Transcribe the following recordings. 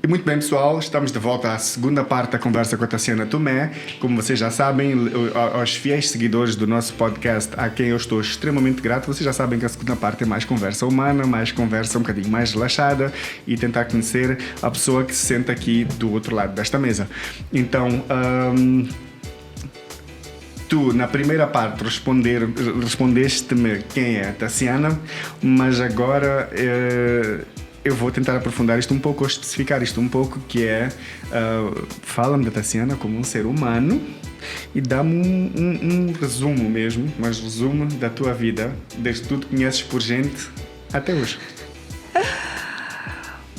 E muito bem, pessoal, estamos de volta à segunda parte da conversa com a Tassiana Tomé. Como vocês já sabem, aos fiéis seguidores do nosso podcast, a quem eu estou extremamente grato, vocês já sabem que a segunda parte é mais conversa humana, mais conversa um bocadinho mais relaxada e tentar conhecer a pessoa que se senta aqui do outro lado desta mesa. Então, tu, na primeira parte, respondeste-me quem é a Tassiana, mas agora eu vou tentar aprofundar isto um pouco, ou especificar isto um pouco, que é, fala-me da Tassiana como um ser humano e dá-me um resumo mesmo, mas resumo da tua vida, desde que tu te conheces por gente até hoje.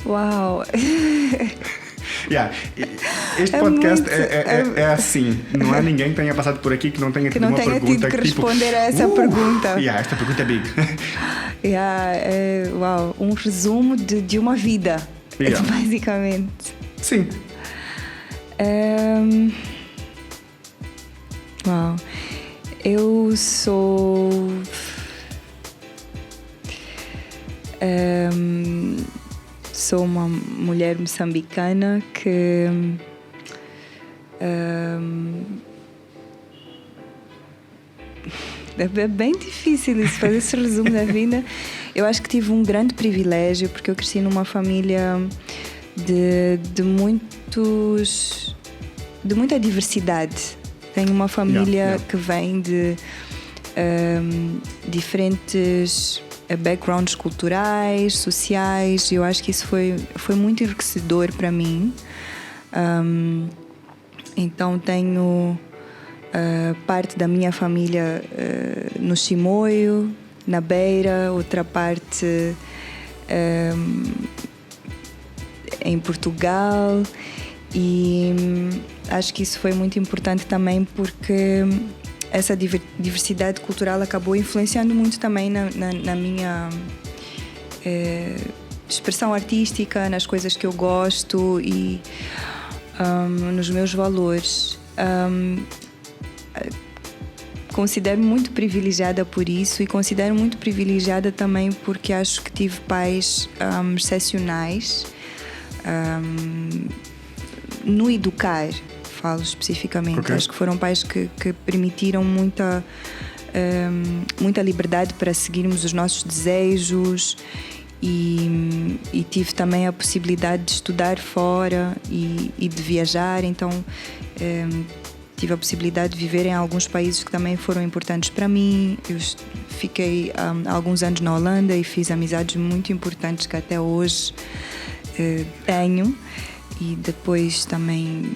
Uau! Yeah. Este podcast é assim. Não há ninguém que tenha passado por aqui que não tenha tido uma pergunta. Que não tenha tido que responder a essa pergunta. Yeah, esta pergunta é big. Uau, um resumo de uma vida, basicamente. Sim. Uau. Eu sou... sou uma mulher moçambicana que é bem difícil isso, fazer esse resumo da vida. Eu acho que tive um grande privilégio porque eu cresci numa família de muita diversidade. Tenho uma família que vem de diferentes backgrounds culturais, sociais, e eu acho que isso foi muito enriquecedor para mim. Então tenho parte da minha família no Chimoio, na Beira, outra parte em Portugal, e acho que isso foi muito importante também porque essa diversidade cultural acabou influenciando muito também na minha expressão artística, nas coisas que eu gosto e nos meus valores. Considero-me muito privilegiada por isso e considero muito privilegiada também porque acho que tive pais excepcionais no educar. Falo especificamente. Okay. Acho que foram pais que permitiram muita liberdade para seguirmos os nossos desejos e tive também a possibilidade de estudar fora e de viajar. Então tive a possibilidade de viver em alguns países que também foram importantes para mim. Eu fiquei alguns anos na Holanda e fiz amizades muito importantes que até hoje tenho. E depois também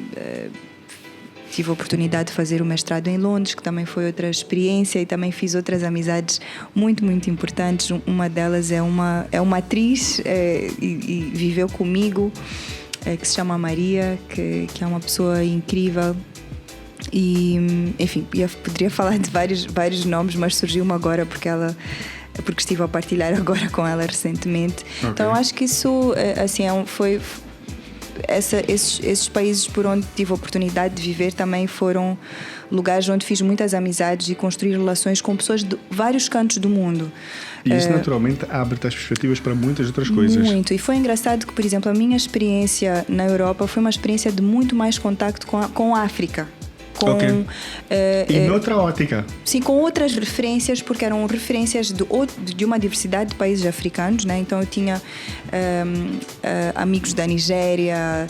tive a oportunidade de fazer o mestrado em Londres, que também foi outra experiência, e também fiz outras amizades muito, muito importantes. Uma delas é uma atriz e viveu comigo, que se chama Maria, que é uma pessoa incrível. E, enfim, poderia falar de vários nomes, mas surgiu-me agora porque estive a partilhar agora com ela recentemente. Okay. Então eu acho que isso assim, foi... Esses países por onde tive a oportunidade de viver também foram lugares onde fiz muitas amizades e construí relações com pessoas de vários cantos do mundo. E isso naturalmente abre-te as perspectivas para muitas outras coisas. Muito. E foi engraçado que, por exemplo, a minha experiência na Europa foi uma experiência de muito mais contacto com a África. Okay. E noutra ótica. Sim, com outras referências, porque eram referências de uma diversidade de países africanos, né? Então eu tinha amigos da Nigéria,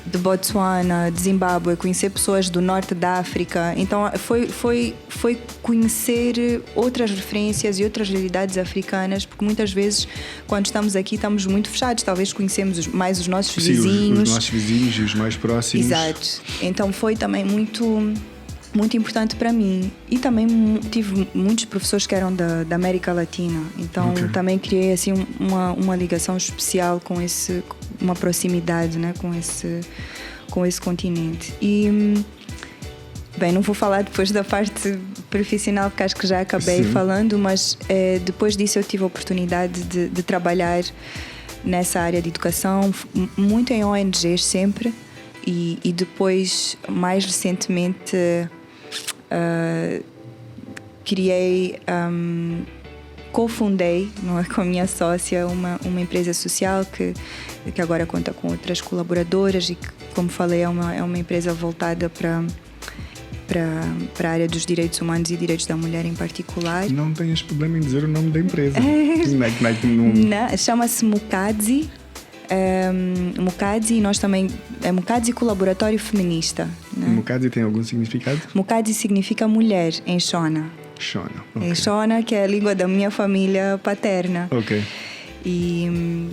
de Botsuana, de Zimbábue, conhecer pessoas do norte da África. Então foi conhecer outras referências e outras realidades africanas, porque muitas vezes quando estamos aqui estamos muito fechados, talvez conhecemos mais os nossos vizinhos. Os nossos vizinhos e os mais próximos. Exato. Então foi também muito importante para mim. E também tive muitos professores que eram da América Latina. Então também criei assim uma ligação especial com uma proximidade, né, com esse continente. E bem, não vou falar depois da parte profissional porque acho que já acabei falando, mas depois disso eu tive a oportunidade de trabalhar nessa área de educação, muito em ONGs sempre, e depois mais recentemente criei cofundei, não é, com a minha sócia, uma empresa social que agora conta com outras colaboradoras e que, como falei, é uma empresa voltada para a área dos direitos humanos e direitos da mulher em particular. Não tenhas problema em dizer o nome da empresa. Chama-se Mukadzi. Mukadzi, e nós também... É Mukadzi Colaboratório Feminista. Né? Mukadzi tem algum significado? Mukadzi significa mulher em Shona. Shona, okay. Em Shona, que é a língua da minha família paterna. Ok. E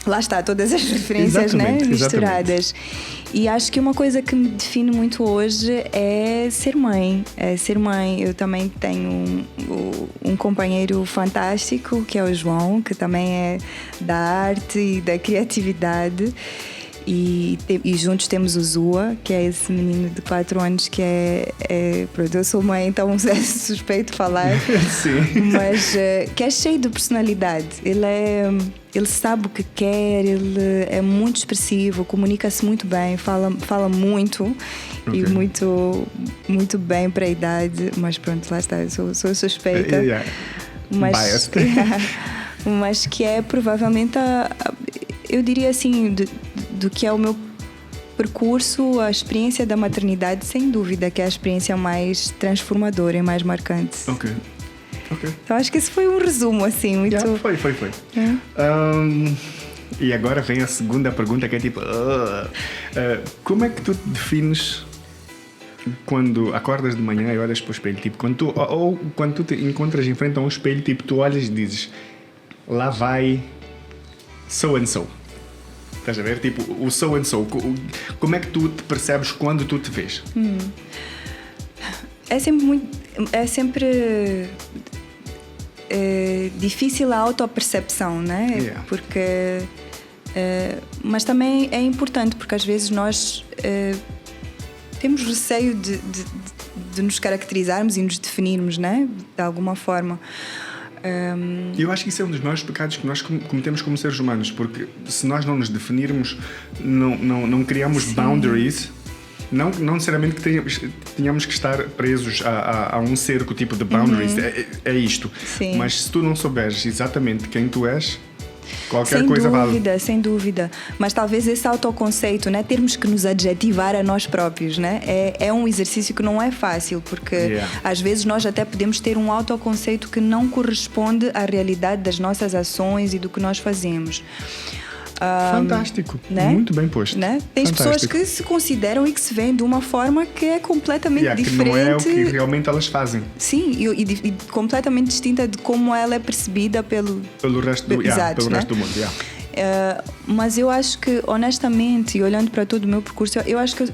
lá está, todas as referências, né, misturadas. E acho que uma coisa que me define muito hoje é ser mãe. Eu também tenho um companheiro fantástico, que é o João, que também é da arte e da criatividade. E juntos temos o Zua, que é esse menino de 4 anos que pronto, eu sou mãe, então é suspeito falar. Sim. Mas que é cheio de personalidade. Ele sabe o que quer, ele é muito expressivo, comunica-se muito bem, fala muito. Okay. E muito, muito bem para a idade. Mas pronto, lá está, eu sou suspeita. Yeah. Mas que é provavelmente eu diria assim, do que é o meu percurso, a experiência da maternidade, sem dúvida, que é a experiência mais transformadora e mais marcante. Ok. Então acho que esse foi um resumo, assim, muito... Foi. E agora vem a segunda pergunta, que é tipo... como é que tu te defines quando acordas de manhã e olhas para o espelho? Tipo, quando tu te encontras em frente a um espelho, tipo, tu olhas e dizes... Lá vai... So and so. Estás a ver? Tipo, o so and so. Como é que tu te percebes quando tu te vês? É sempre difícil a autopercepção, né? Yeah. Porque... mas também é importante, porque às vezes nós temos receio de nos caracterizarmos e nos definirmos, né? De alguma forma. Eu acho que isso é um dos maiores pecados que nós cometemos como seres humanos, porque se nós não nos definirmos, não criamos Sim. boundaries, não necessariamente que tenhamos que estar presos a um cerco tipo de boundaries, é isto. Sim. Mas se tu não souberes exatamente quem tu és, qualquer coisa vale. Sem dúvida. Mas talvez esse autoconceito, né, termos que nos adjetivar a nós próprios, né, é um exercício que não é fácil, porque às vezes nós até podemos ter um autoconceito que não corresponde à realidade das nossas ações e do que nós fazemos. Fantástico, né? Muito bem posto. Né? Tens pessoas que se consideram e que se veem de uma forma que é completamente diferente. Que não é o que realmente elas fazem. Sim, e completamente distinta de como ela é percebida pelo resto do, Exato, pelo resto do mundo. Mas eu acho que, honestamente, e olhando para todo o meu percurso, eu acho que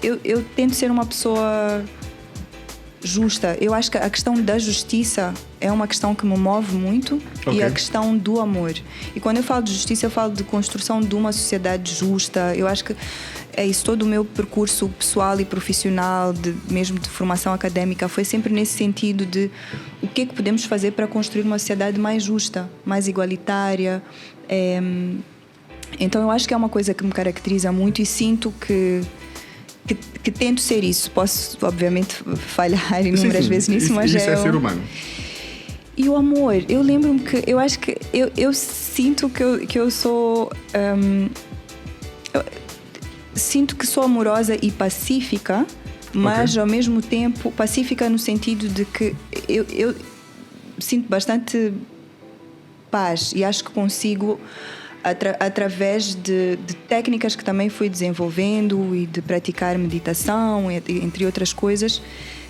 eu tento ser uma pessoa justa. Eu acho que a questão da justiça é uma questão que me move muito. E a questão do amor. E quando eu falo de justiça, eu falo de construção de uma sociedade justa. Eu acho que é isso. Todo o meu percurso pessoal e profissional, mesmo de formação académica, foi sempre nesse sentido de o que é que podemos fazer para construir uma sociedade mais justa, mais igualitária. Então eu acho que é uma coisa que me caracteriza muito e sinto que tento ser isso. Posso, obviamente, falhar inúmeras vezes nisso, mas isso é ser humano. E o amor, eu lembro-me que eu acho que eu sinto que eu sou sinto que sou amorosa e pacífica, mas ao mesmo tempo pacífica no sentido de que eu sinto bastante paz e acho que consigo através de técnicas que também fui desenvolvendo e de praticar meditação, entre outras coisas,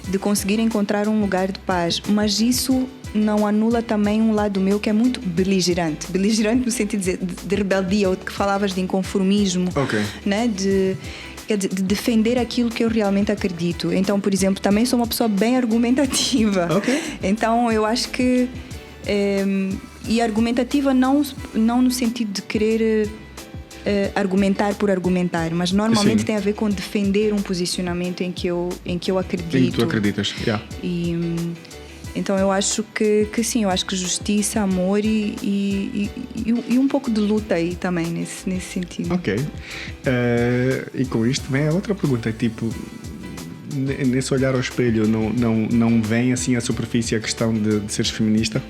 de conseguir encontrar um lugar de paz. Mas isso não anula também um lado meu que é muito beligerante no sentido de rebeldia, ou de que falavas de inconformismo, né? de defender aquilo que eu realmente acredito. Então, por exemplo, também sou uma pessoa bem argumentativa. Então eu acho que e argumentativa não no sentido de querer argumentar por argumentar, mas normalmente tem a ver com defender um posicionamento em que eu acredito. Em que tu acreditas, então eu acho que sim, eu acho que justiça, amor e um pouco de luta aí também nesse sentido. E com isto vem a outra pergunta, tipo, nesse olhar ao espelho, não vem assim à superfície a questão de seres feminista?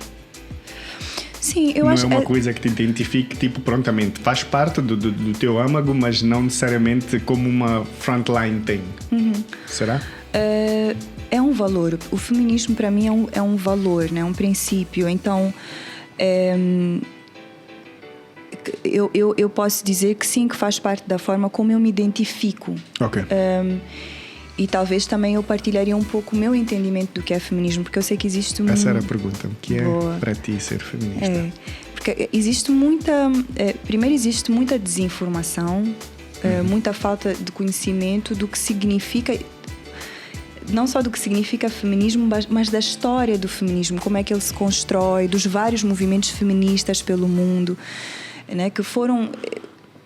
Sim, eu não acho... Não é uma coisa que te identifique, tipo, prontamente. Faz parte do teu âmago, mas não necessariamente como uma frontline thing. Será? É um valor. O feminismo, para mim, é um valor, né? Um princípio. Então, eu posso dizer que sim, que faz parte da forma como eu me identifico. Ok. E talvez também eu partilharia um pouco o meu entendimento do que é feminismo, porque eu sei que existe... Essa era a pergunta. O que é para ti ser feminista? Porque existe muita... primeiro, existe muita desinformação, muita falta de conhecimento do que significa... Não só do que significa feminismo, mas da história do feminismo, como é que ele se constrói, dos vários movimentos feministas pelo mundo, né, que foram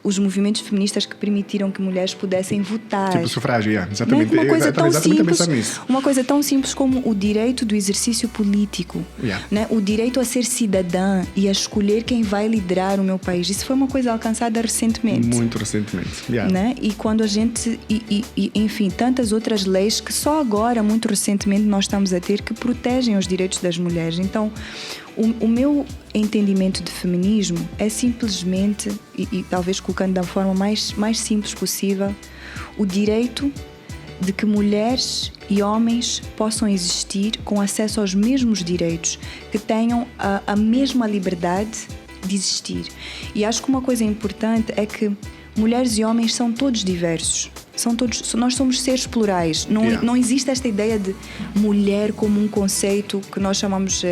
os movimentos feministas que permitiram que mulheres pudessem votar. Tipo sufrágio, exatamente. Né? Uma coisa tão simples, nisso. uma coisa tão simples como o direito do exercício político, né? O direito a ser cidadã e a escolher quem vai liderar o meu país. Isso foi uma coisa alcançada recentemente. Muito recentemente. Né? E quando a gente... enfim, tantas outras leis que só agora, muito recentemente, nós estamos a ter que protegem os direitos das mulheres. Então, o meu entendimento de feminismo é simplesmente, e talvez colocando da forma mais simples possível, o direito de que mulheres e homens possam existir com acesso aos mesmos direitos, que tenham a mesma liberdade de existir. E acho que uma coisa importante é que mulheres e homens são todos diversos. Nós somos seres plurais. Não existe esta ideia de mulher como um conceito que nós chamamos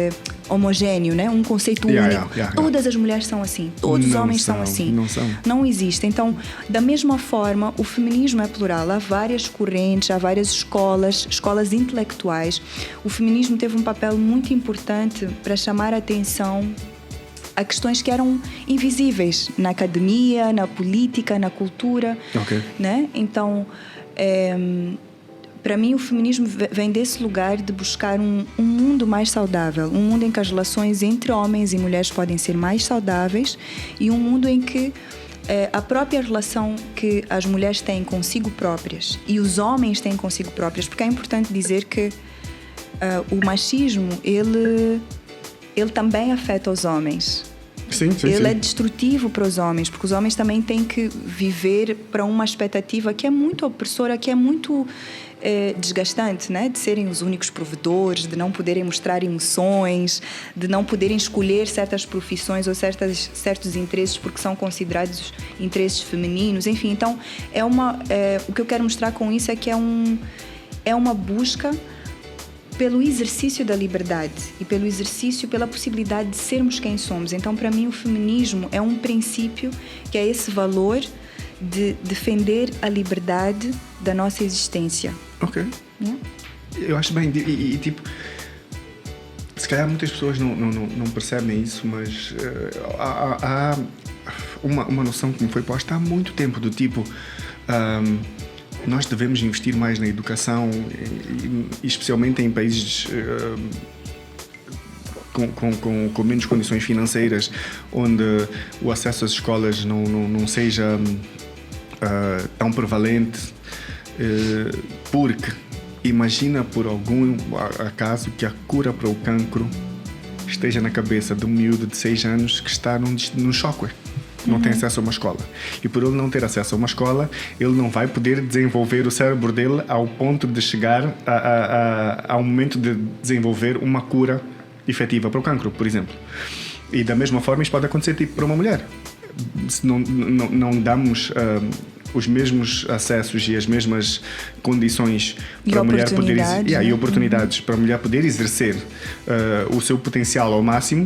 homogéneo, né? Um conceito único. Todas as mulheres são assim, todos os homens são assim. Não existe. Então, da mesma forma, o feminismo é plural. Há várias correntes, há várias escolas intelectuais. O feminismo teve um papel muito importante para chamar a atenção a questões que eram invisíveis na academia, na política, na cultura. Né? Então, para mim, o feminismo vem desse lugar de buscar um mundo mais saudável, um mundo em que as relações entre homens e mulheres podem ser mais saudáveis e um mundo em que a própria relação que as mulheres têm consigo próprias e os homens têm consigo próprias, porque é importante dizer que o machismo, ele também afeta os homens. Sim. Ele é destrutivo para os homens, porque os homens também têm que viver para uma expectativa que é muito opressora, que é muito desgastante, né? De serem os únicos provedores, de não poderem mostrar emoções, de não poderem escolher certas profissões ou certos interesses porque são considerados interesses femininos. Enfim, então o que eu quero mostrar com isso é que é uma busca pelo exercício da liberdade e pela possibilidade de sermos quem somos. Então, para mim, o feminismo é um princípio que é esse valor de defender a liberdade da nossa existência. Ok. Eu acho bem, e tipo, se calhar muitas pessoas não percebem isso, mas há uma noção que me foi posta há muito tempo, do tipo... nós devemos investir mais na educação, especialmente em países com menos condições financeiras, onde o acesso às escolas não seja tão prevalente, porque imagina por algum acaso que a cura para o cancro esteja na cabeça de um miúdo de 6 anos que está num shockwave. Não tem acesso a uma escola. E por ele não ter acesso a uma escola, ele não vai poder desenvolver o cérebro dele ao ponto de chegar ao momento de desenvolver uma cura efetiva para o cancro, por exemplo. E da mesma forma isto pode acontecer tipo para uma mulher. Se não damos os mesmos acessos e as mesmas condições para a mulher poder e oportunidades para a mulher poder exercer o seu potencial ao máximo,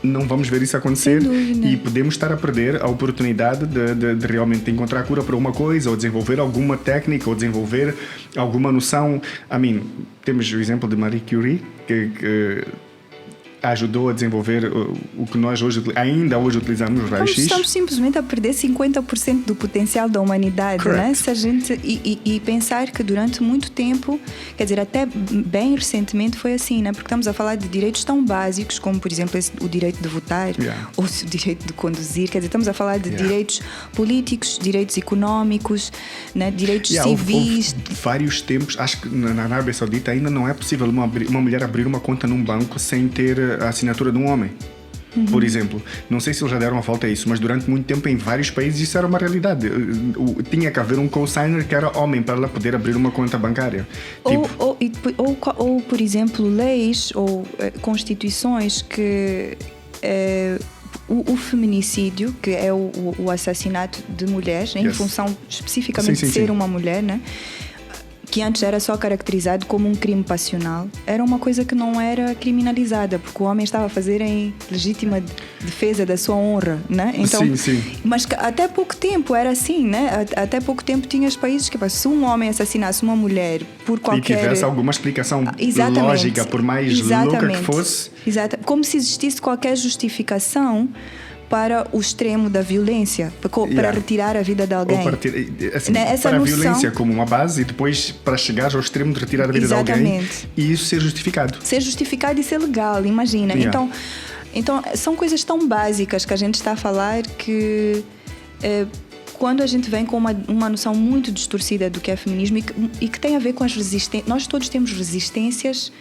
não vamos ver isso acontecer e podemos estar a perder a oportunidade de realmente encontrar a cura para uma coisa, ou desenvolver alguma técnica, ou desenvolver alguma noção. Temos o exemplo de Marie Curie, que ajudou a desenvolver o que nós ainda hoje utilizamos, os raios-x. Estamos simplesmente a perder 50% do potencial da humanidade, né? Se a gente, e pensar que durante muito tempo, quer dizer, até bem recentemente foi assim, né? Porque estamos a falar de direitos tão básicos como, por exemplo, o direito de votar ou o direito de conduzir, quer dizer, estamos a falar de direitos políticos, direitos económicos, né? Direitos civis. Houve vários tempos, acho que na Arábia Saudita ainda não é possível uma mulher abrir uma conta num banco sem ter a assinatura de um homem. Por exemplo, não sei se eles já deram a volta a isso, mas durante muito tempo em vários países isso era uma realidade. Tinha que haver um co-signer que era homem para ela poder abrir uma conta bancária. Ou por exemplo, leis ou constituições que o feminicídio, que é o assassinato de mulheres, em função especificamente de ser uma mulher, né? Que antes era só caracterizado como um crime passional, era uma coisa que não era criminalizada, porque o homem estava a fazer em legítima defesa da sua honra, né? Então, sim. Mas até pouco tempo era assim, né? Até pouco tempo tinhas países que, se um homem assassinasse uma mulher por qualquer... E tivesse alguma explicação lógica, por mais louca que fosse... Como se existisse qualquer justificação para o extremo da violência, para retirar a vida de alguém. Ou para a violência como uma base e depois para chegar ao extremo de retirar a vida de alguém e isso ser justificado. Ser justificado e ser legal, imagina. Então, são coisas tão básicas que a gente está a falar que quando a gente vem com uma noção muito distorcida do que é feminismo e que tem a ver com as resistências. Nós todos temos resistências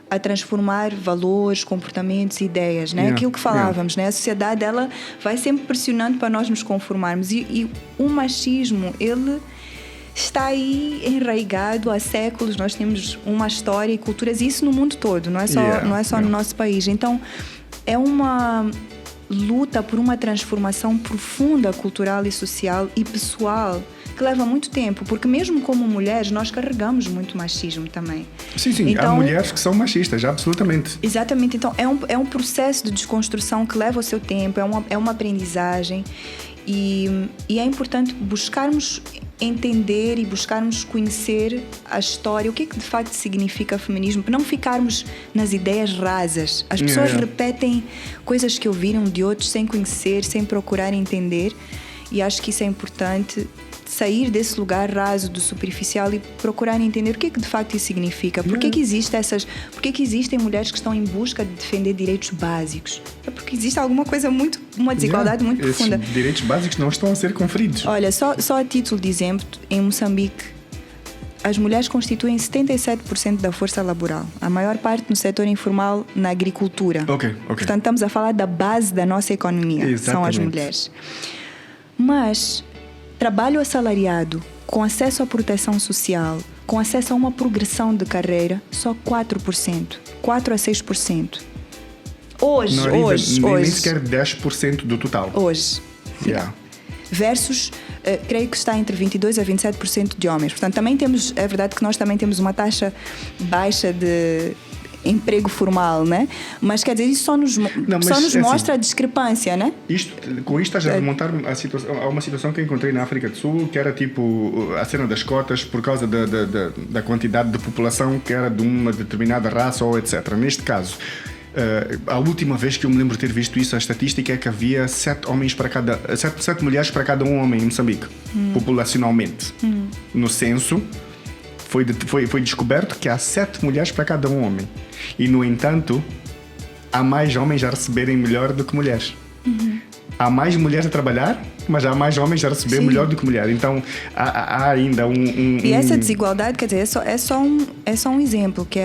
a transformar valores, comportamentos e ideias, né? Aquilo que falávamos, né? A sociedade, ela vai sempre pressionando para nós nos conformarmos e o machismo, ele está aí enraizado há séculos. Nós temos uma história e culturas, e isso no mundo todo, não é só no nosso país. Então, é uma luta por uma transformação profunda, cultural e social e pessoal, que leva muito tempo, porque mesmo como mulheres nós carregamos muito machismo também. Sim, então, há mulheres que são machistas, absolutamente. Exatamente, então é um processo de desconstrução que leva o seu tempo, é uma aprendizagem e é importante buscarmos entender e buscarmos conhecer a história, o que é que de facto significa feminismo, para não ficarmos nas ideias rasas. As pessoas repetem coisas que ouviram de outros sem conhecer, sem procurar entender, e acho que isso é importante, sair desse lugar raso do superficial e procurar entender o que é que de facto isso significa. Por que existem mulheres que estão em busca de defender direitos básicos? É porque existe alguma coisa uma desigualdade muito profunda. Esses direitos básicos não estão a ser conferidos. Olha, só a título de exemplo, em Moçambique, as mulheres constituem 77% da força laboral. A maior parte no setor informal, na agricultura. Ok. Portanto, estamos a falar da base da nossa economia. Exatamente. São as mulheres. Mas trabalho assalariado, com acesso à proteção social, com acesso a uma progressão de carreira, só 4%. 4 a 6%. Hoje. Nem sequer 10% do total. Hoje. Versus, creio que está entre 22% a 27% de homens. Portanto, também temos, é verdade que nós também temos uma taxa baixa de emprego formal, né? Mas quer dizer, isso só nos mostra a discrepância, né? Com isto estás a remontar a uma situação que eu encontrei na África do Sul, que era tipo a cena das cotas por causa da quantidade de população que era de uma determinada raça ou etc. Neste caso, a última vez que eu me lembro de ter visto isso, a estatística é que havia 7 mulheres para cada um homem em Moçambique, populacionalmente. No censo, foi descoberto que há 7 mulheres para cada um homem. E, no entanto, há mais homens a receberem melhor do que mulheres. Há mais mulheres a trabalhar, mas há mais homens a receber melhor do que mulheres. Então, há ainda E essa desigualdade, quer dizer, é só um exemplo, que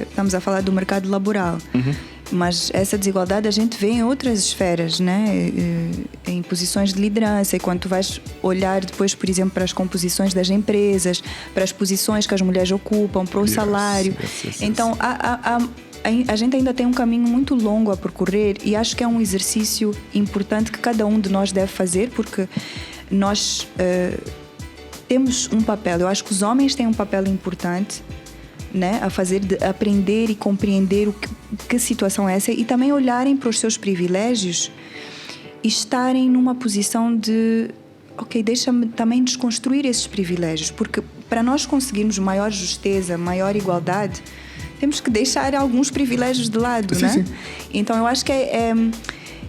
estamos a falar do mercado laboral. Mas essa desigualdade a gente vê em outras esferas, né? Em posições de liderança. E quando tu vais olhar depois, por exemplo, para as composições das empresas, para as posições que as mulheres ocupam, para o salário. Então, a gente ainda tem um caminho muito longo a percorrer, e acho que é um exercício importante que cada um de nós deve fazer, porque nós temos um papel. Eu acho que os homens têm um papel importante, né, a fazer, de aprender e compreender que situação é essa, e também olharem para os seus privilégios e estarem numa posição de deixa-me também desconstruir esses privilégios, porque para nós conseguirmos maior justeza, maior igualdade, temos que deixar alguns privilégios de lado, Sim, né? sim. Então eu acho que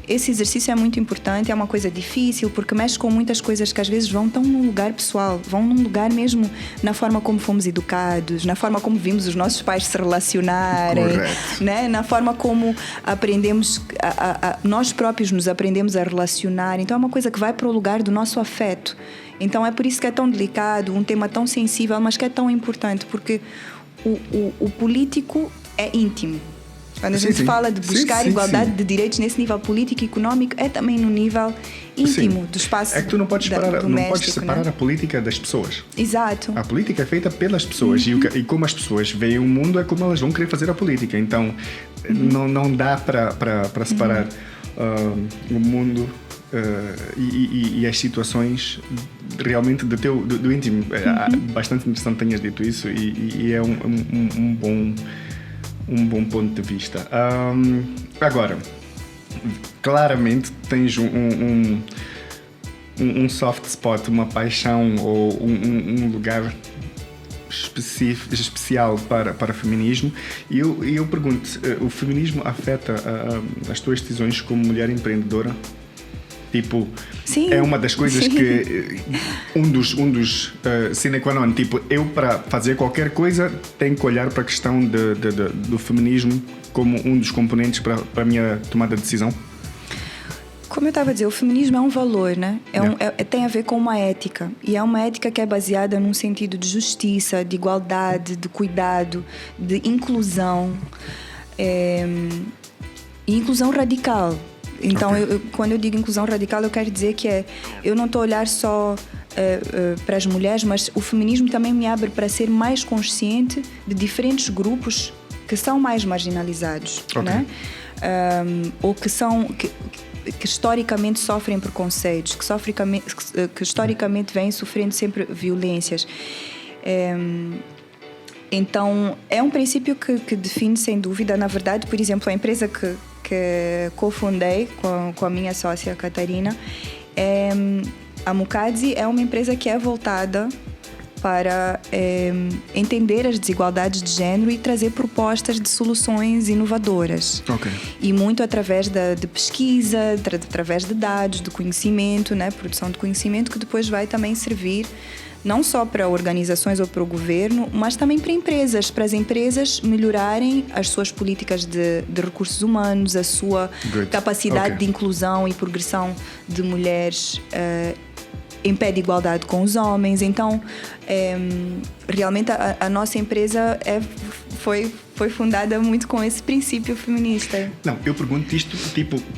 esse exercício é muito importante, é uma coisa difícil, porque mexe com muitas coisas que às vezes vão tão num lugar pessoal, vão num lugar mesmo na forma como fomos educados, na forma como vimos os nossos pais se relacionarem, né? Na forma como aprendemos, nós próprios nos aprendemos a relacionar. Então é uma coisa que vai para o lugar do nosso afeto. Então é por isso que é tão delicado, um tema tão sensível, mas que é tão importante, porque o político é íntimo. Quando a gente fala de buscar igualdade de direitos nesse nível político e económico, é também no nível íntimo do espaço. É que tu não podes separar, a política das pessoas. Exato. A política é feita pelas pessoas e como as pessoas veem o mundo é como elas vão querer fazer a política. Então não dá para separar o mundo e as situações realmente do íntimo. É bastante interessante que tenhas dito isso e é um bom ponto de vista. Agora, claramente tens um soft spot, uma paixão ou um lugar especial para feminismo. E eu pergunto, o feminismo afeta as tuas decisões como mulher empreendedora? Tipo, sim, é uma das coisas que um dos sine qua non, tipo, eu para fazer qualquer coisa tenho que olhar para a questão do feminismo como um dos componentes para a minha tomada de decisão. Como eu estava a dizer, o feminismo é um valor, né? Tem a ver com uma ética, e é uma ética que é baseada num sentido de justiça, de igualdade, de cuidado, de inclusão, e inclusão radical. Então, quando eu digo inclusão radical, eu quero dizer que eu não estou a olhar só para as mulheres, mas o feminismo também me abre para ser mais consciente de diferentes grupos que são mais marginalizados, né? Ou que historicamente sofrem preconceitos, que historicamente vêm sofrendo sempre violências. Então, é um princípio que define, sem dúvida. Na verdade, por exemplo, a empresa que cofundei com a minha sócia Catarina, a Mukadzi é uma empresa que é voltada para entender as desigualdades de género e trazer propostas de soluções inovadoras. E muito através de pesquisa, através de dados, de conhecimento, né? Produção de conhecimento, que depois vai também servir não só para organizações ou para o governo, mas também para as empresas melhorarem as suas políticas de recursos humanos, a sua capacidade de inclusão e progressão de mulheres em pé de igualdade com os homens. Então, realmente a nossa empresa foi fundada muito com esse princípio feminista. Não, eu pergunto isto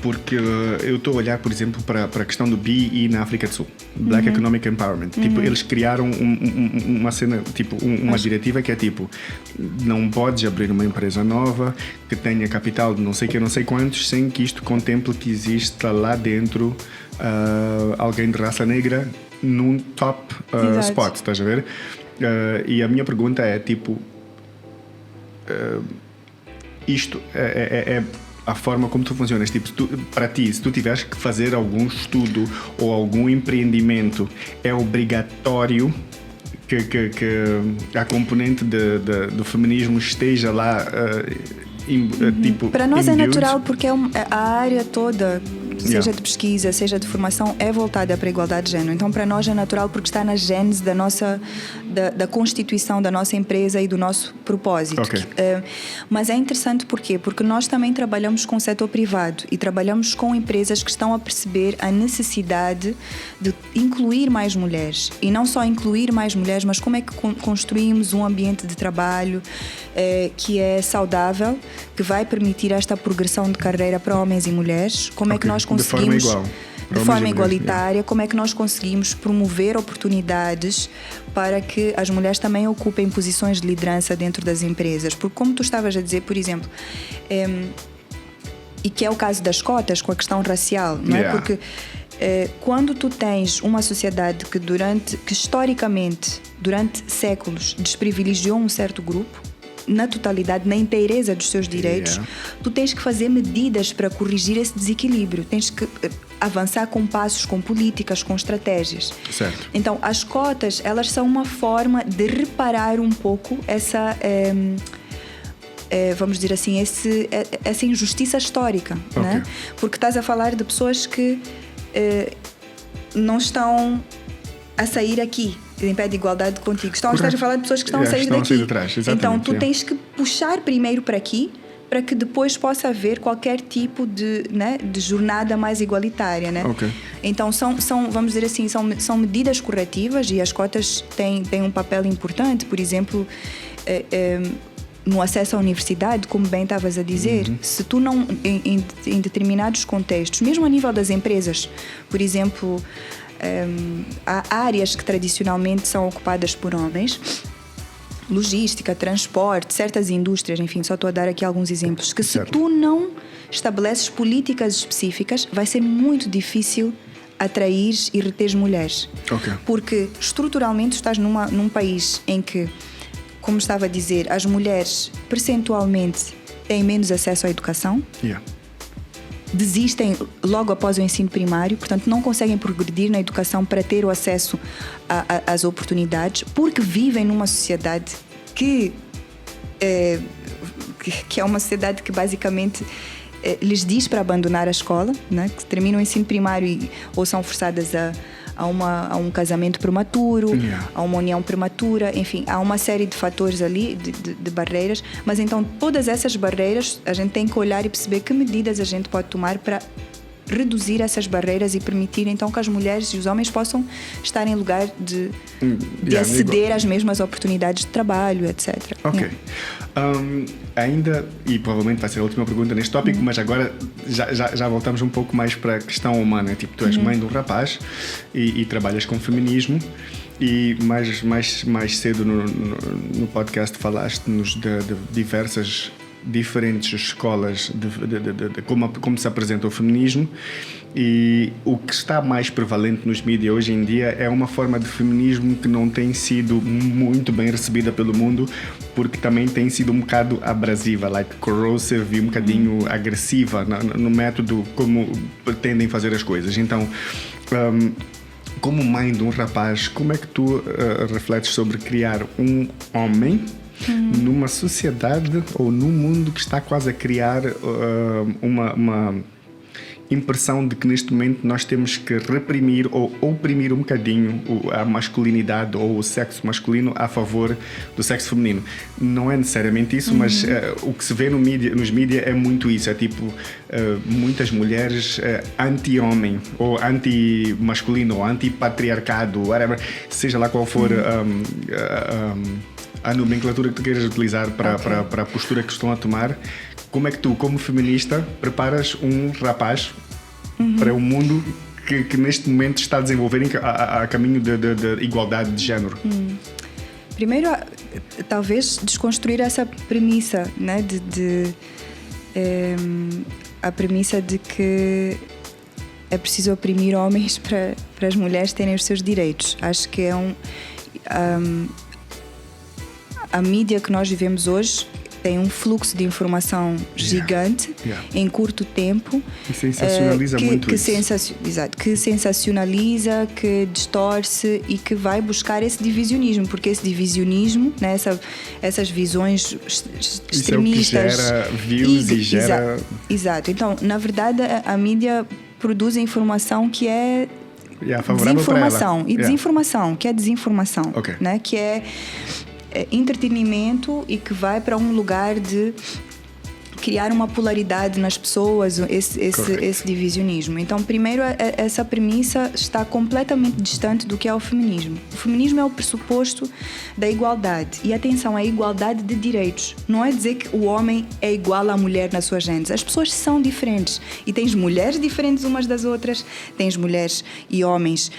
porque eu estou a olhar, por exemplo, para a questão do BEE na África do Sul, Black Economic Empowerment. Tipo, eles criaram uma cena, uma diretiva que é tipo, não podes abrir uma empresa nova que tenha capital de não sei quantos, sem que isto contemple que exista lá dentro alguém de raça negra num top spot, estás a ver? E a minha pergunta é tipo, isto é a forma como tu funcionas. Tipo, para ti, se tu tiveres que fazer algum estudo ou algum empreendimento, é obrigatório que a componente do feminismo esteja lá, tipo, para nós é natural, porque a área toda, seja de pesquisa, seja de formação, é voltada para a igualdade de género. Então, para nós é natural porque está na gênese da constituição da nossa empresa e do nosso propósito. Mas é interessante porquê? Porque nós também trabalhamos com o setor privado e trabalhamos com empresas que estão a perceber a necessidade de incluir mais mulheres. E não só incluir mais mulheres, mas como é que construímos um ambiente de trabalho que é saudável, que vai permitir esta progressão de carreira para homens e mulheres. Como é que nós conseguimos, de forma igualitária, como é que nós conseguimos promover oportunidades para que as mulheres também ocupem posições de liderança dentro das empresas. Porque, como tu estavas a dizer, por exemplo, e que é o caso das cotas com a questão racial, não é? Porque quando tu tens uma sociedade que historicamente, durante séculos, desprivilegiou um certo grupo, na totalidade, na inteireza dos seus direitos, tu tens que fazer medidas para corrigir esse desequilíbrio. Tens que avançar com passos, com políticas, com estratégias. Certo. Então, as cotas, elas são uma forma de reparar um pouco vamos dizer assim, essa injustiça histórica, né? Porque estás a falar de pessoas que não estão a sair aqui em pé de igualdade contigo. Estás a falar de pessoas que estão a sair daqui. De trás, então tu tens que puxar primeiro para aqui, para que depois possa haver qualquer tipo de jornada mais igualitária, né? Então são, vamos dizer assim, são medidas corretivas, e as cotas têm um papel importante. Por exemplo, no acesso à universidade, como bem estavas a dizer, se tu não, em determinados contextos, mesmo a nível das empresas, por exemplo, há áreas que tradicionalmente são ocupadas por homens, logística, transporte, certas indústrias, enfim, só estou a dar aqui alguns exemplos, que se tu não estabeleces políticas específicas, vai ser muito difícil atrair e reter mulheres. Porque estruturalmente estás num país em que, como estava a dizer, as mulheres percentualmente têm menos acesso à educação, desistem logo após o ensino primário, portanto não conseguem progredir na educação para ter o acesso às oportunidades, porque vivem numa sociedade que é uma sociedade que basicamente lhes diz para abandonar a escola, né? Que terminam o ensino primário ou são forçadas a um casamento prematuro, a uma união prematura, enfim, há uma série de fatores ali, de barreiras, mas então todas essas barreiras a gente tem que olhar e perceber que medidas a gente pode tomar para reduzir essas barreiras e permitir então que as mulheres e os homens possam estar em lugar de aceder às mesmas oportunidades de trabalho, etc. Ainda, e provavelmente vai ser a última pergunta neste tópico, mas agora já voltamos um pouco mais para a questão humana. Tipo, tu és mãe de um rapaz e trabalhas com feminismo, e mais cedo no podcast falaste-nos de diferentes escolas de como se apresenta o feminismo, e o que está mais prevalente nos mídias hoje em dia é uma forma de feminismo que não tem sido muito bem recebida pelo mundo, porque também tem sido um bocado abrasiva, corrosive, e um bocadinho agressiva no método como pretendem fazer as coisas. Então, como mãe de um rapaz, como é que tu refletes sobre criar um homem numa sociedade ou num mundo que está quase a criar uma impressão de que neste momento nós temos que reprimir ou oprimir um bocadinho a masculinidade ou o sexo masculino a favor do sexo feminino? Não é necessariamente isso, mas o que se vê nos mídias é muito isso. É tipo, muitas mulheres anti-homem ou anti-masculino ou anti-patriarcado, whatever, seja lá qual for a nomenclatura que tu queiras utilizar para a postura que estão a tomar. Como é que tu, como feminista, preparas um rapaz para um mundo que neste momento está a desenvolver a caminho de igualdade de género? Primeiro, talvez desconstruir essa premissa, né, a premissa de que é preciso oprimir homens para as mulheres terem os seus direitos. Acho que é a mídia que nós vivemos hoje tem um fluxo de informação gigante em curto tempo. E sensacionaliza muito isso. Exato, que sensacionaliza, que distorce e que vai buscar esse divisionismo, porque esse divisionismo, né, essas visões extremistas... Isso é o que gera views e gera... Exato. Então, na verdade, a mídia produz a informação que é desinformação. E desinformação, que é desinformação, né, que é entretenimento e que vai para um lugar de criar uma polaridade nas pessoas, esse divisionismo. Então, primeiro, essa premissa está completamente distante do que é o feminismo. O feminismo é o pressuposto da igualdade. E atenção, é a igualdade de direitos. Não é dizer que o homem é igual à mulher na sua gênese. As pessoas são diferentes. E tens mulheres diferentes umas das outras, tens mulheres e homens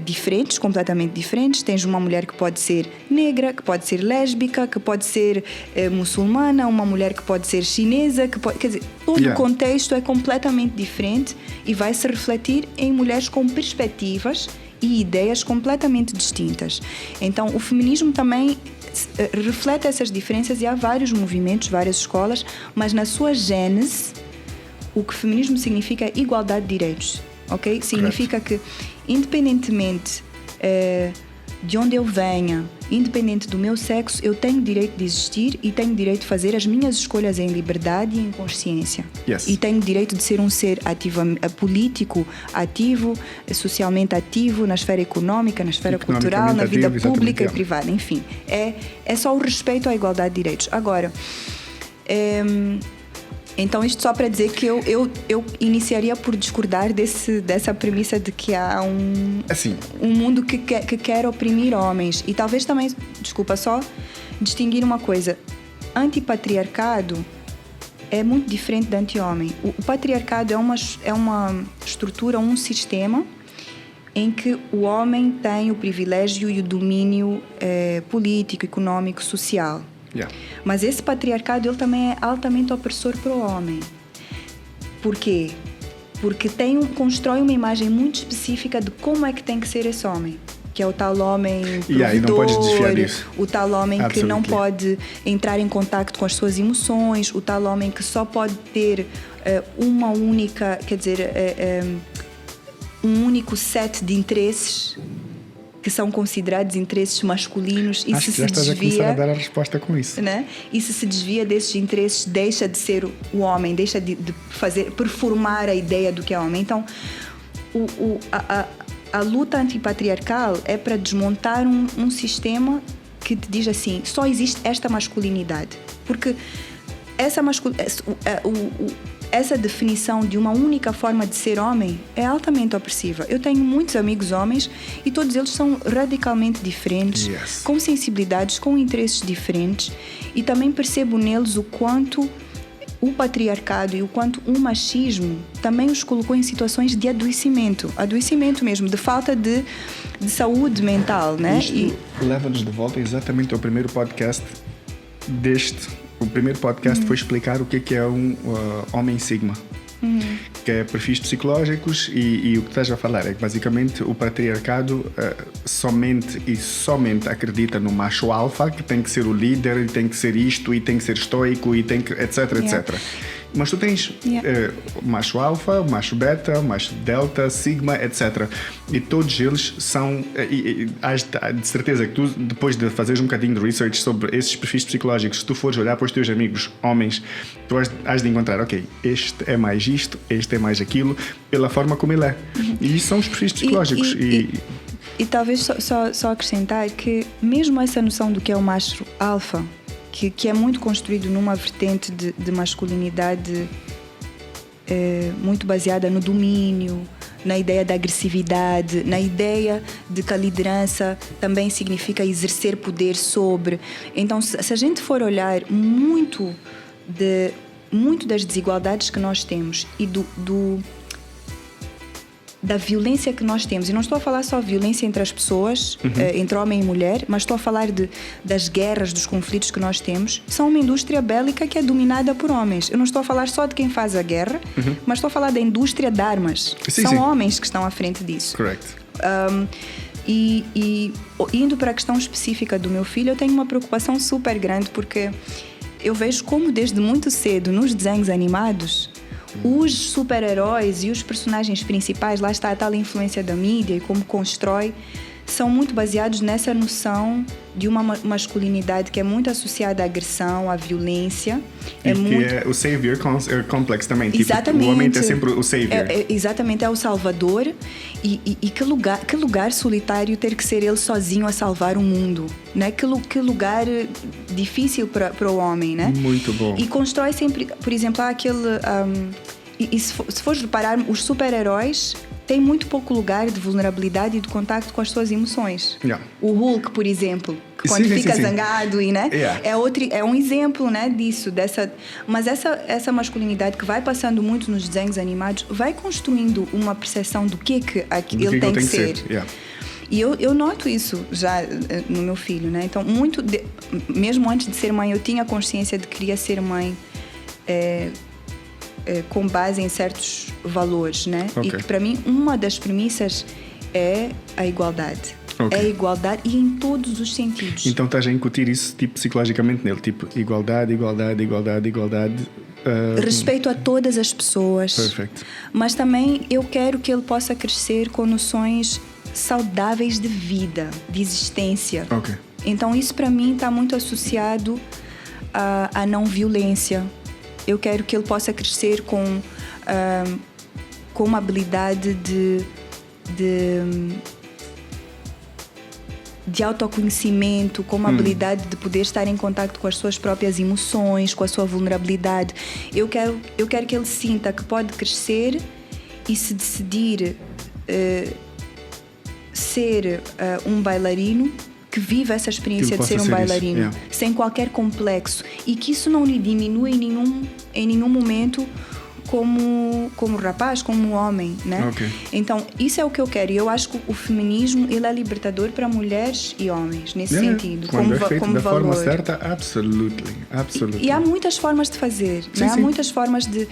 diferentes, completamente diferentes. Tens uma mulher que pode ser negra, que pode ser lésbica, que pode ser muçulmana, uma mulher que pode ser chinesa, quer dizer, todo o contexto é completamente diferente e vai se refletir em mulheres com perspectivas e ideias completamente distintas. Então, o feminismo também reflete essas diferenças e há vários movimentos, várias escolas, mas na sua gênese, o que feminismo significa é igualdade de direitos, ok? Significa que, independentemente de onde eu venha, independente do meu sexo, eu tenho direito de existir e tenho direito de fazer as minhas escolhas em liberdade e em consciência. Yes. E tenho direito de ser um ser ativo, político, ativo, socialmente ativo, na esfera económica, na esfera cultural, na vida pública e privada. Enfim, é só o respeito à igualdade de direitos. Agora, então isto só para dizer que eu iniciaria por discordar dessa premissa de que há um mundo que quer oprimir homens. E talvez também, desculpa, só distinguir uma coisa. Antipatriarcado é muito diferente de anti-homem. O patriarcado é uma estrutura, um sistema em que o homem tem o privilégio e o domínio político, económico, social. Yeah. Mas esse patriarcado ele também é altamente opressor para o homem. Por quê? Porque constrói uma imagem muito específica de como é que tem que ser esse homem. Que é o tal homem provedor, e não podes desfiar disso. O tal homem que não pode entrar em contacto com as suas emoções, o tal homem que só pode ter uma única, quer dizer, um único set de interesses que são considerados interesses masculinos. E acho se que já estás a começar a dar a resposta com isso. Né? E se desvia desses interesses, deixa de ser o homem, deixa de performar a ideia do que é homem. Então, a luta antipatriarcal é para desmontar um sistema que te diz assim, só existe esta masculinidade. Porque essa definição de uma única forma de ser homem é altamente opressiva. Eu tenho muitos amigos homens e todos eles são radicalmente diferentes, yes, com sensibilidades, com interesses diferentes, e também percebo neles o quanto o patriarcado e o quanto o machismo também os colocou em situações de adoecimento mesmo, de falta de saúde mental, né? Isto leva-nos de volta exatamente ao primeiro podcast O primeiro podcast foi explicar o que é um homem sigma, que é perfis psicológicos, e o que estás a falar é que basicamente o patriarcado somente acredita no macho alfa, que tem que ser o líder, e tem que ser isto, e tem que ser estoico, e tem que etc, etc. Mas tu tens macho alfa, macho beta, macho delta, sigma, etc. E todos eles são... Hás de certeza que tu, depois de fazeres um bocadinho de research sobre esses perfis psicológicos, se tu fores olhar para os teus amigos homens, tu has de encontrar, ok, este é mais isto, este é mais aquilo, pela forma como ele é. E isso são os perfis psicológicos. E talvez só acrescentar que mesmo essa noção do que é o macho alfa, que é muito construído numa vertente de masculinidade muito baseada no domínio, na ideia da agressividade, na ideia de que a liderança também significa exercer poder sobre. Então, se a gente for olhar muito das desigualdades que nós temos e da violência que nós temos, e não estou a falar só violência entre as pessoas, entre homem e mulher, mas estou a falar das guerras, dos conflitos que nós temos, são uma indústria bélica que é dominada por homens. Eu não estou a falar só de quem faz a guerra, mas estou a falar da indústria de armas. São homens que estão à frente disso. Correct. E indo para a questão específica do meu filho, eu tenho uma preocupação super grande, porque eu vejo como desde muito cedo nos desenhos animados os super-heróis e os personagens principais, lá está a tal influência da mídia e como constrói, são muito baseados nessa noção de uma masculinidade que é muito associada à agressão, à violência. É o savior complex também. Exatamente. Tipo, o homem é sempre o savior. Exatamente, é o salvador. E que lugar solitário ter que ser ele sozinho a salvar o mundo, né? Que lugar difícil para o homem, né? Muito bom. E constrói sempre, por exemplo, aquele... se fores reparar, os super-heróis têm muito pouco lugar de vulnerabilidade e de contacto com as suas emoções. O Hulk, por exemplo, que quando fica zangado, né? É um exemplo, né, disso. Mas essa masculinidade que vai passando muito nos desenhos animados vai construindo uma percepção do que ele tem que ser. E eu noto isso já no meu filho, né? Então, mesmo antes de ser mãe, eu tinha consciência de que queria ser mãe com base em certos valores, né? E que para mim uma das premissas é a igualdade. É a igualdade, e em todos os sentidos. Então estás a incutir isso tipo psicologicamente nele, tipo igualdade. Respeito a todas as pessoas. Perfeito. Mas também eu quero que ele possa crescer com noções saudáveis de vida, de existência. Ok. Então isso para mim está muito associado à não violência. Eu quero que ele possa crescer com uma habilidade de autoconhecimento, com uma habilidade de poder estar em contacto com as suas próprias emoções, com a sua vulnerabilidade. Eu quero que ele sinta que pode crescer e se decidir ser um bailarino, que viva essa experiência de ser um bailarino, sem qualquer complexo, e que isso não lhe diminua em nenhum momento como rapaz, como homem, né? Okay. Então, isso é o que eu quero. E eu acho que o feminismo, ele é libertador para mulheres e homens, nesse sentido. Quando é feito como da valor. forma certa, absolutely. E há muitas formas de fazer, sim, né? sim. Há muitas formas de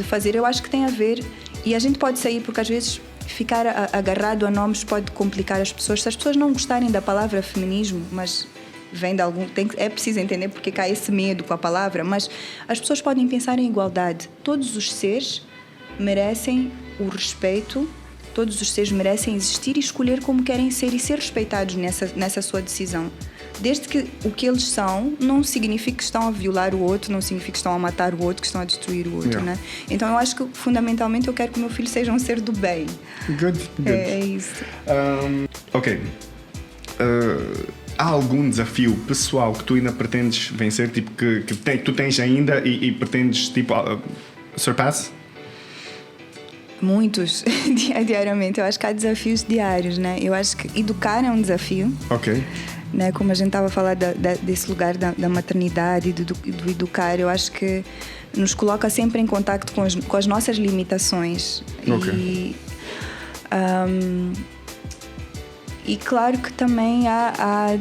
fazer. Eu acho que tem a ver, e a gente pode sair, porque às vezes ficar agarrado a nomes pode complicar as pessoas. Se as pessoas não gostarem da palavra feminismo, mas vem de algum... é preciso entender porque cai esse medo com a palavra, mas as pessoas podem pensar em igualdade. Todos os seres merecem o respeito, todos os seres merecem existir e escolher como querem ser e ser respeitados nessa sua decisão. Desde que o que eles são não significa que estão a violar o outro, não significa que estão a matar o outro, que estão a destruir o outro, né? Então eu acho que fundamentalmente eu quero que o meu filho seja um ser do bem. Good. É isso. Ok. Há algum desafio pessoal que tu ainda pretendes vencer, tipo, que tu tens ainda e pretendes, tipo, surpass? Muitos, diariamente. Eu acho que há desafios diários, né? Eu acho que educar é um desafio. Ok. Né? Como a gente estava a falar desse lugar da maternidade e do educar, eu acho que nos coloca sempre em contacto com as nossas limitações. Ok. E claro que também há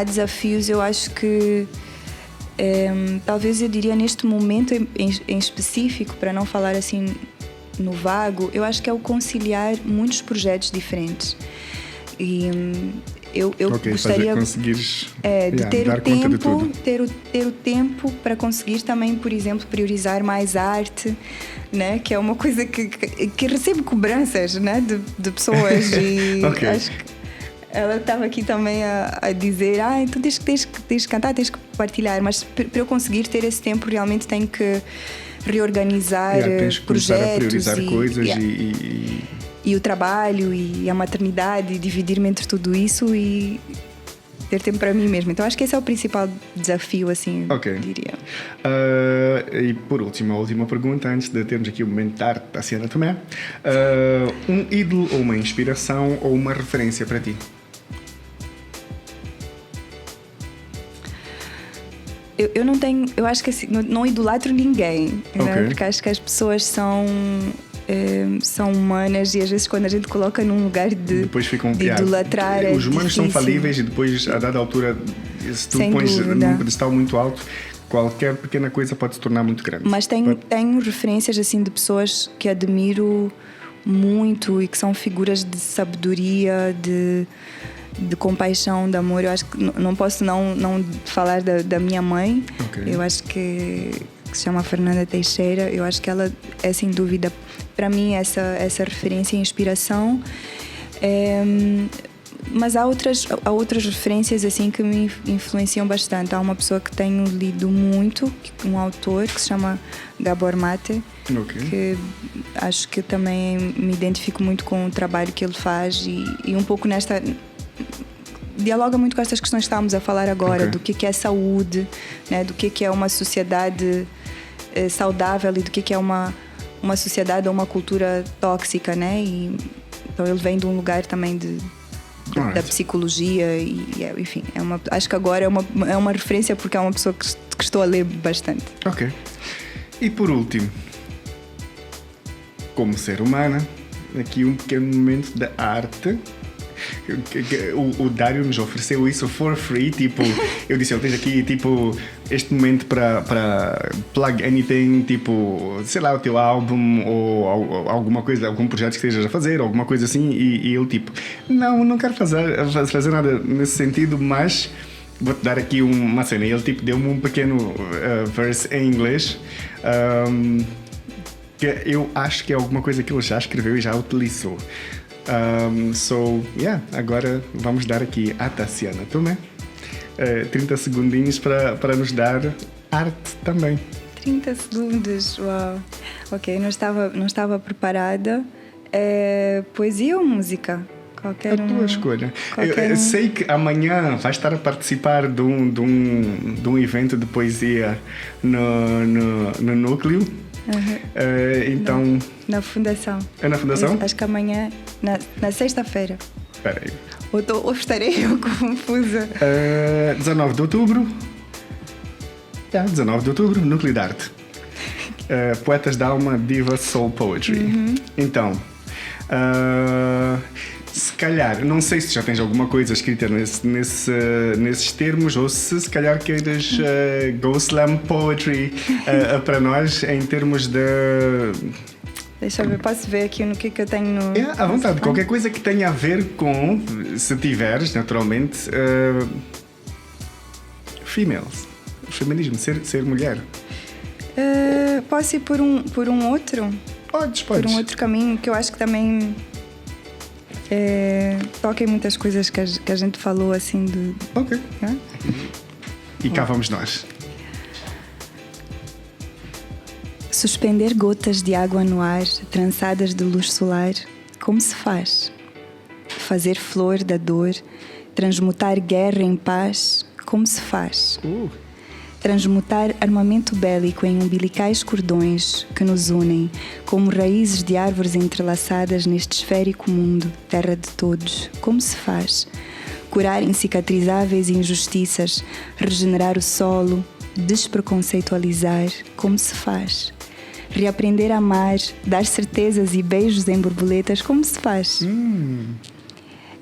desafios, eu acho que talvez eu diria neste momento em específico, para não falar assim no vago, eu acho que é o conciliar muitos projetos diferentes. E eu gostaria de ter o tempo, ter o tempo para conseguir também, por exemplo, priorizar mais arte, né? Que é uma coisa que recebe cobranças, né? de pessoas e acho que ela estava aqui também a dizer então tens que cantar, tens que partilhar, mas para eu conseguir ter esse tempo realmente tenho que reorganizar tens que projetos a priorizar coisas e o trabalho e a maternidade, e dividir-me entre tudo isso e ter tempo para mim mesma. Então acho que esse é o principal desafio, assim, diria. E por último, a última pergunta, antes de termos aqui o momento de arte da Siena Tomé. Um ídolo ou uma inspiração ou uma referência para ti? Eu não tenho... Eu acho que assim, não idolatro ninguém, né? Porque acho que as pessoas são humanas e às vezes quando a gente coloca num lugar de idolatrar os humanos são falíveis e depois a dada altura se tu pões num pedestal muito alto, qualquer pequena coisa pode se tornar muito grande. Mas tenho referências assim de pessoas que admiro muito e que são figuras de sabedoria, de compaixão, de amor. Eu acho que não posso não falar da minha mãe. Eu acho que se chama Fernanda Teixeira. Eu acho que ela é sem dúvida para mim essa referência e inspiração. Mas há outras referências assim que me influenciam bastante. Há uma pessoa que tenho lido muito, um autor que se chama Gabor Mate, que acho que também me identifico muito com o trabalho que ele faz e um pouco dialoga muito com estas questões que estávamos a falar agora, do que é saúde, né? Do que é uma sociedade saudável e do que é uma sociedade ou uma cultura tóxica, né? Então ele vem de um lugar também da psicologia enfim, acho que agora é uma referência porque é uma pessoa que estou a ler bastante. Ok. E por último, como ser humana, aqui um pequeno momento da arte. O Dário nos ofereceu isso for free, tipo, eu disse, eu tenho aqui, tipo, este momento para plug anything, tipo, sei lá, o teu álbum ou alguma coisa, algum projeto que estejas a fazer, alguma coisa assim, e ele tipo, não quero fazer nada nesse sentido, mas vou-te dar aqui uma cena. E ele tipo deu-me um pequeno verse em inglês. que eu acho que é alguma coisa que ele já escreveu e já utilizou. Agora vamos dar aqui à Tassiana também 30 segundinhos para nos dar arte também. 30 segundos, uau. Ok, não estava preparada. Poesia ou música? A tua escolha. Eu sei que amanhã vais estar a participar de um evento de poesia no núcleo. Então... Na fundação. É na fundação? Acho que amanhã, na sexta-feira. Espera aí. Ou estarei eu confusa. 19 de outubro. 19 de outubro, Núcleo de Arte. Poetas da Alma, Diva Soul Poetry. Então... se calhar, não sei se já tens alguma coisa escrita nesses termos ou se calhar queiras Go Slam Poetry para nós em termos de... Deixa eu ver, posso ver aqui no que eu tenho no... à vontade, qualquer coisa que tenha a ver com, se tiveres, naturalmente, females, feminismo, ser mulher. Posso ir por um outro? Podes. Por um outro caminho que eu acho que também toca em muitas coisas que a gente falou assim do... Ok. E cá vamos nós. Suspender gotas de água no ar, trançadas de luz solar, como se faz? Fazer flor da dor, transmutar guerra em paz, como se faz? Transmutar armamento bélico em umbilicais cordões que nos unem, como raízes de árvores entrelaçadas neste esférico mundo, terra de todos, como se faz? Curar inicicatrizáveis injustiças, regenerar o solo, despreconceitualizar, como se faz? Reaprender a amar, dar certezas e beijos em borboletas, como se faz?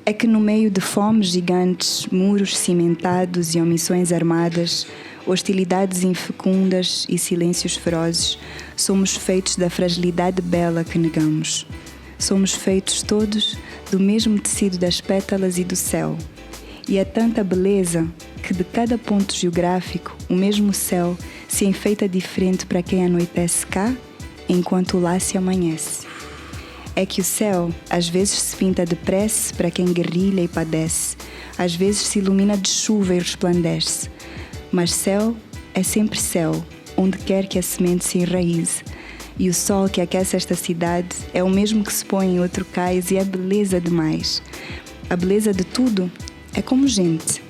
É que no meio de fomes gigantes, muros cimentados e omissões armadas, hostilidades infecundas e silêncios ferozes, somos feitos da fragilidade bela que negamos. Somos feitos todos do mesmo tecido das pétalas e do céu. E é tanta beleza que de cada ponto geográfico o mesmo céu se enfeita diferente para quem anoitece cá, enquanto lá se amanhece. É que o céu às vezes se pinta de prece para quem guerrilha e padece, às vezes se ilumina de chuva e resplandece. Mas céu é sempre céu, onde quer que a semente se enraize. E o sol que aquece esta cidade é o mesmo que se põe em outro cais e é beleza demais. A beleza de tudo é como gente.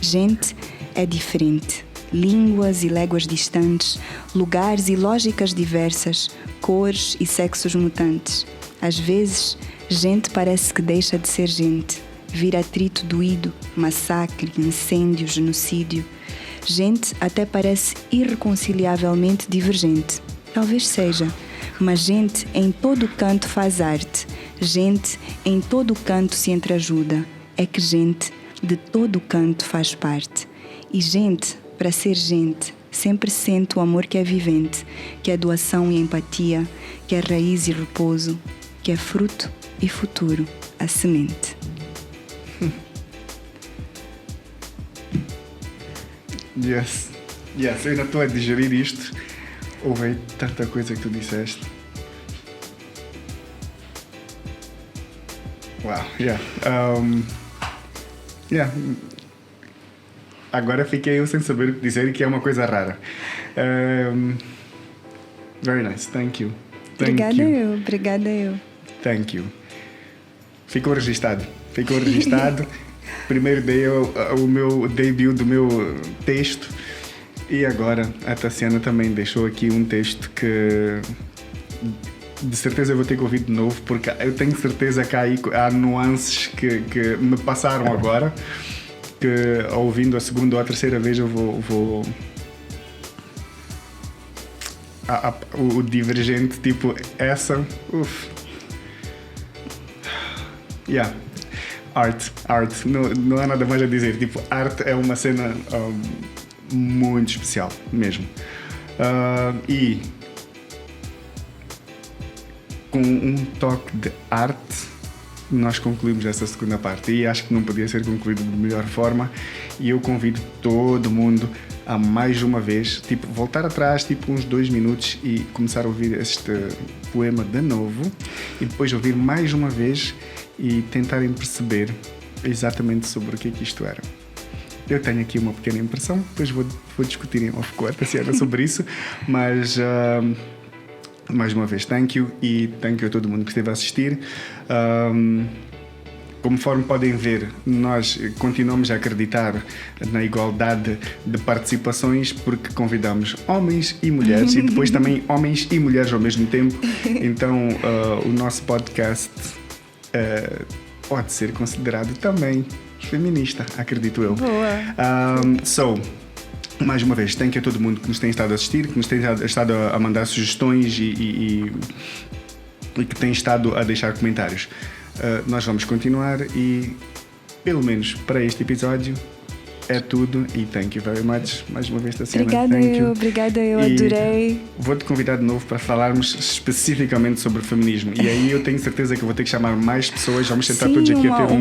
Gente é diferente. Línguas e léguas distantes, lugares e lógicas diversas, cores e sexos mutantes. Às vezes, gente parece que deixa de ser gente. Vira atrito doído, massacre, incêndio, genocídio. Gente até parece irreconciliavelmente divergente. Talvez seja, mas gente em todo canto faz arte. Gente em todo canto se entreajuda. É que gente de todo canto faz parte. E gente, para ser gente, sempre sente o amor que é vivente, que é doação e empatia, que é raiz e repouso, que é fruto e futuro, a semente. Yes, eu ainda estou a digerir isto. Houve tanta coisa que tu disseste. Uau, Agora fiquei eu sem saber o que dizer, que é uma coisa rara. Very nice, thank you. Obrigada eu. Thank you. Ficou registado. Primeiro dei o meu debut do meu texto e agora a Tassiana também deixou aqui um texto que de certeza eu vou ter que ouvir de novo, porque eu tenho certeza que há nuances que me passaram agora, que ouvindo a segunda ou a terceira vez eu vou o divergente, tipo essa, arte, não há nada mais a dizer, tipo, arte é uma cena muito especial mesmo, e com um toque de arte nós concluímos essa segunda parte e acho que não podia ser concluído de melhor forma, e eu convido todo mundo a mais uma vez, tipo, voltar atrás, tipo, uns 2 minutos e começar a ouvir este poema de novo e depois ouvir mais uma vez e tentarem perceber exatamente sobre o que isto era. Eu tenho aqui uma pequena impressão, depois vou discutir em off-court sobre isso, mas mais uma vez, thank you a todo mundo que esteve a assistir. Conforme podem ver, nós continuamos a acreditar na igualdade de participações porque convidamos homens e mulheres e depois também homens e mulheres ao mesmo tempo. Então, o nosso podcast pode ser considerado também feminista, acredito eu. Boa. Mais uma vez, thank you a todo mundo que nos tem estado a assistir, que nos tem estado a mandar sugestões e que tem estado a deixar comentários. Nós vamos continuar e, pelo menos para este episódio, é tudo. E thank you very much. Mais uma vez, Tassiana. Obrigada, eu adorei. Vou-te convidar de novo para falarmos especificamente sobre feminismo. E aí eu tenho certeza que eu vou ter que chamar mais pessoas. Vamos tentar todos aqui a ter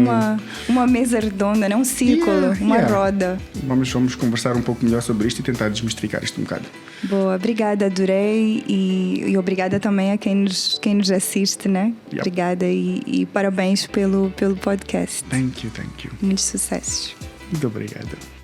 uma mesa redonda, não um círculo, uma roda. Vamos conversar um pouco melhor sobre isto e tentar desmistificar isto um bocado. Boa, obrigada, adorei. E obrigada também a quem nos assiste, né? Yep. Obrigada e parabéns pelo podcast. Thank you. Muitos sucessos. Muito obrigado.